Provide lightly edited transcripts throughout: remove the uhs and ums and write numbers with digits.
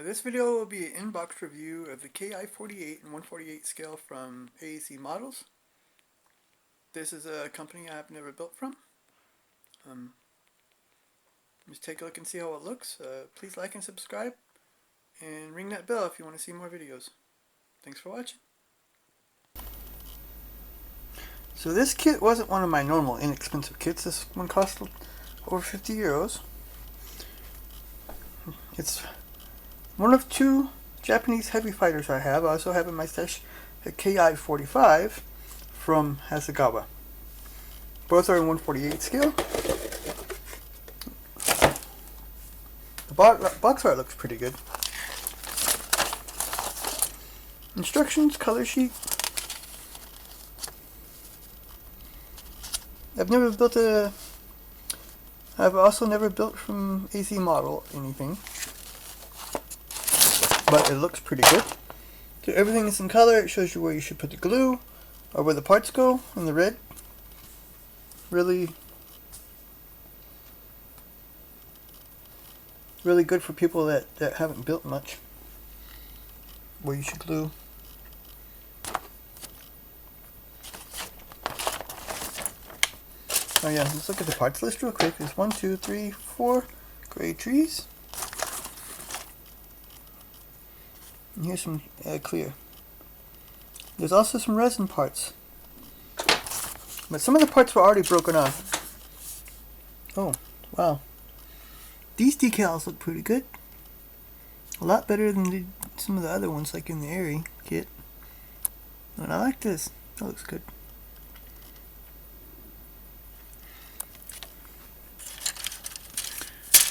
This video will be an in-box review of the KI 48 and 148 scale from AAC Models. This is a company I've never built from. Just take a look and see how it looks. Please like and subscribe, and ring that bell if you want to see more videos. Thanks for watching. So this kit wasn't one of my normal inexpensive kits. This one cost over 50 euros. It's one of two Japanese heavy fighters I have. I also have in my stash a KI 45 from Hasegawa. Both are in 148 scale. The box art looks pretty good. Instructions, color sheet. I've also never built from AC model anything, but it looks pretty good. So everything is in color. It shows you where you should put the glue or where the parts go in the red. Really good for people that haven't built much, where you should glue. Oh yeah, let's look at the parts list real quick. There's 1, 2, 3, 4 gray trees. And here's some clear. There's also some resin parts. But some of the parts were already broken off. Oh, wow. These decals look pretty good. A lot better than some of the other ones, like in the Airy kit. And I like this. That looks good.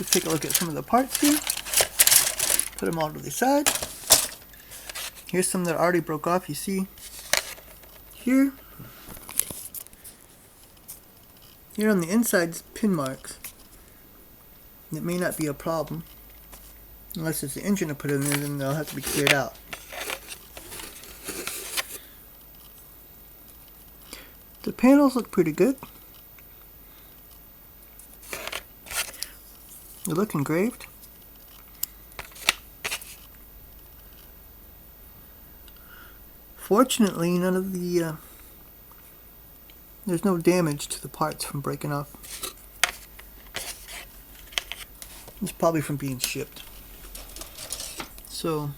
Let's take a look at some of the parts here. Put them all to the side. Here's some that already broke off. You see here on the inside's pin marks. It may not be a problem unless it's the engine to put in there, then they'll have to be cleared out. The panels look pretty good. They look engraved. Fortunately, none of the there's no damage to the parts from breaking off. It's probably from being shipped. So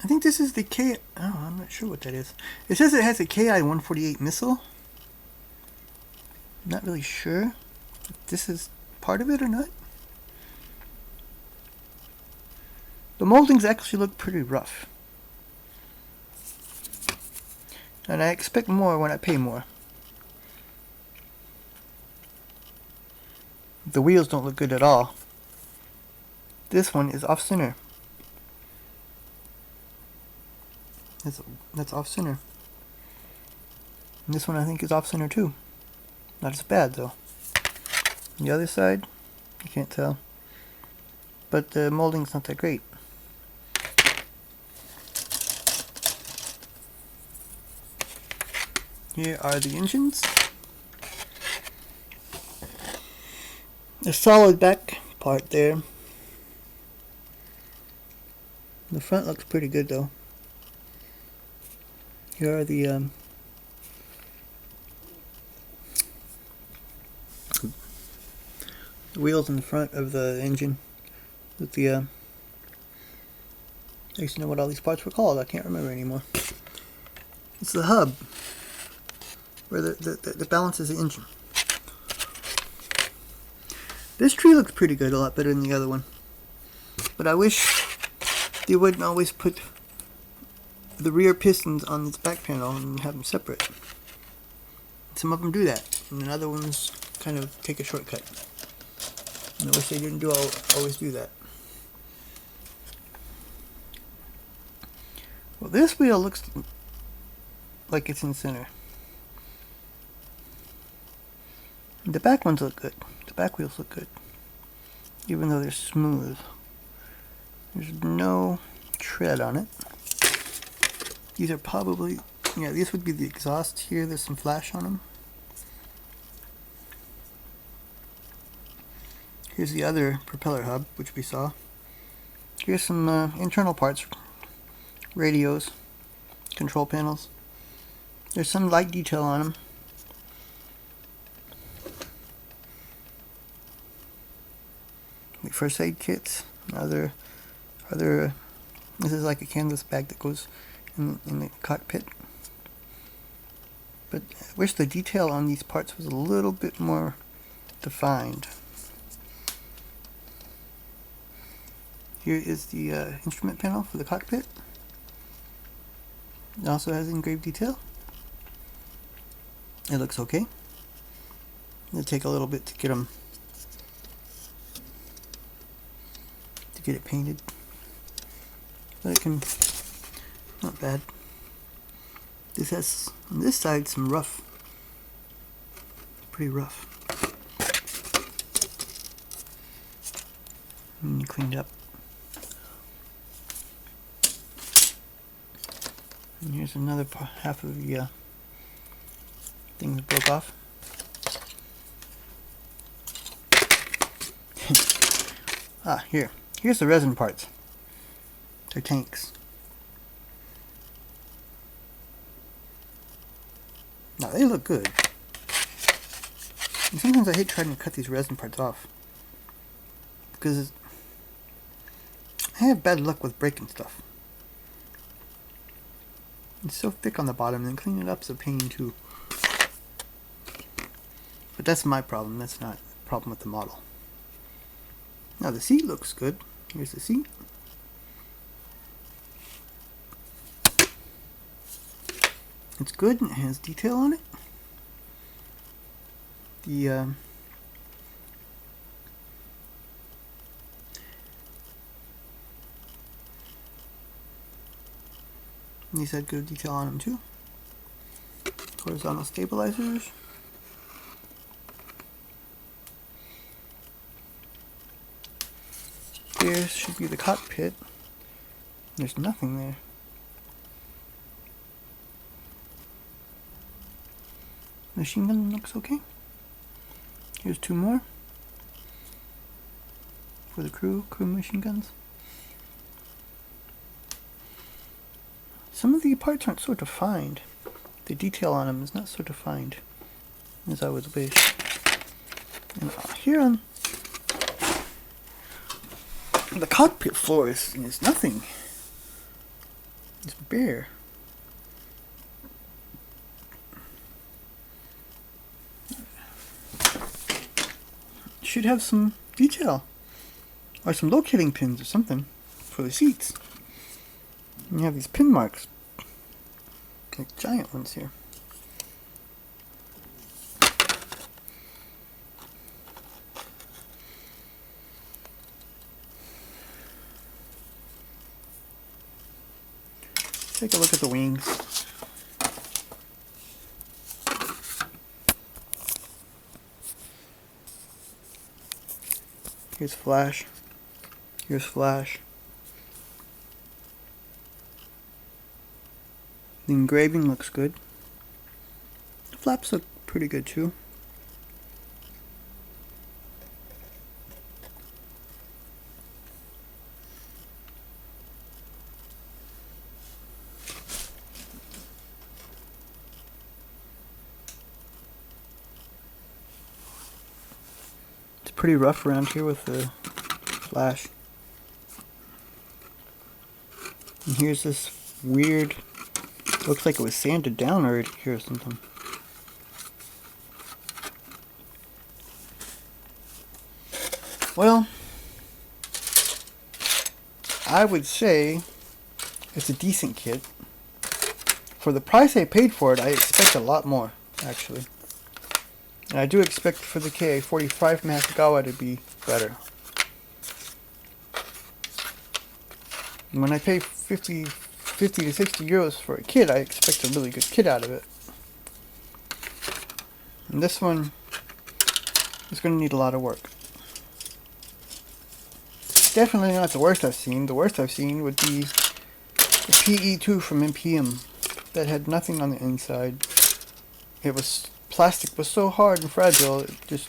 I think this is the I'm not sure what that is. It says it has a KI 148 missile. I'm not really sure if this is part of it or not. The moldings actually look pretty rough. And I expect more when I pay more. The wheels don't look good at all. This one is off center. That's off center. And this one I think is off center too. Not as bad though. On the other side, you can't tell. But the molding's not that great. Here are the engines. A solid back part there. The front looks pretty good though. Here are the wheels in the front of the engine with the I used to know what all these parts were called. I can't remember anymore. It's the hub where the balances the engine. This tree looks pretty good, a lot better than the other one. But I wish they wouldn't always put the rear pistons on this back panel and have them separate. Some of them do that, and then other ones kind of take a shortcut. And I wish they didn't always do that. Well, this wheel looks like it's in center. The back ones look good. The back wheels look good. Even though they're smooth. There's no tread on it. These are probably, yeah, these would be the exhaust here. There's some flash on them. Here's the other propeller hub, which we saw. Here's some internal parts, radios, control panels. There's some light detail on them. First aid kits. Other. This is like a canvas bag that goes in the cockpit. But I wish the detail on these parts was a little bit more defined. Here is the instrument panel for the cockpit. It also has engraved detail. It looks okay. It'll take a little bit to get it painted, but it can, not bad. This has on this side some rough, pretty rough. And cleaned up. And here's another half of the thing that broke off. Here's the resin parts. They're tanks. Now they look good. And sometimes I hate trying to cut these resin parts off, because I have bad luck with breaking stuff. It's so thick on the bottom, and cleaning it up is a pain too. But that's my problem. That's not a problem with the model. Now the seat looks good. Here's the seat. It's good and it has detail on it. These had good detail on them too. Horizontal stabilizers. Here should be the cockpit. There's nothing there. Machine gun looks okay. Here's two more for the crew machine guns. Some of the parts aren't so defined. The detail on them is not so defined as I would wish. And here on the cockpit floor is nothing. It's bare. Should have some detail or some locating pins or something for the seats. And you have these pin marks, like giant ones here. Take a look at the wings. Here's flash. Here's flash. The engraving looks good. The flaps look pretty good too. It's pretty rough around here with the flash. And here's this weird, looks like it was sanded down already here or something. Well, I would say it's a decent kit. For the price I paid for it, I expect a lot more, actually. And I do expect for the KA-45 from Hasegawa to be better. And when I pay 50 to 60 euros for a kit, I expect a really good kit out of it. And this one is going to need a lot of work. Definitely not the worst I've seen. The worst I've seen would be the PE2 from MPM that had nothing on the inside. It was, plastic was so hard and fragile, it just,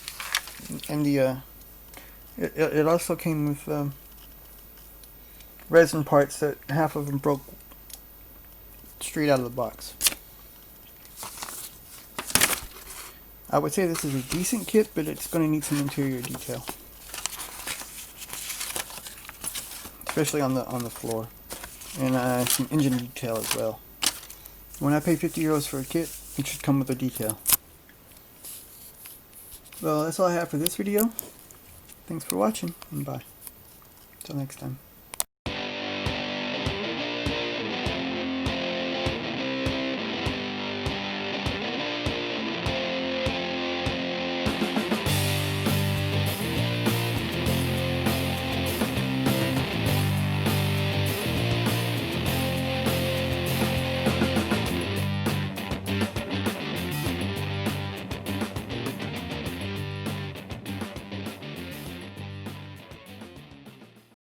and the It also came with resin parts that half of them broke straight out of the box. I would say this is a decent kit, but it's going to need some interior detail, especially on the floor, and some engine detail as well. When I pay 50 euros for a kit, it should come with a detail. Well, that's all I have for this video. Thanks for watching, and bye. Till next time.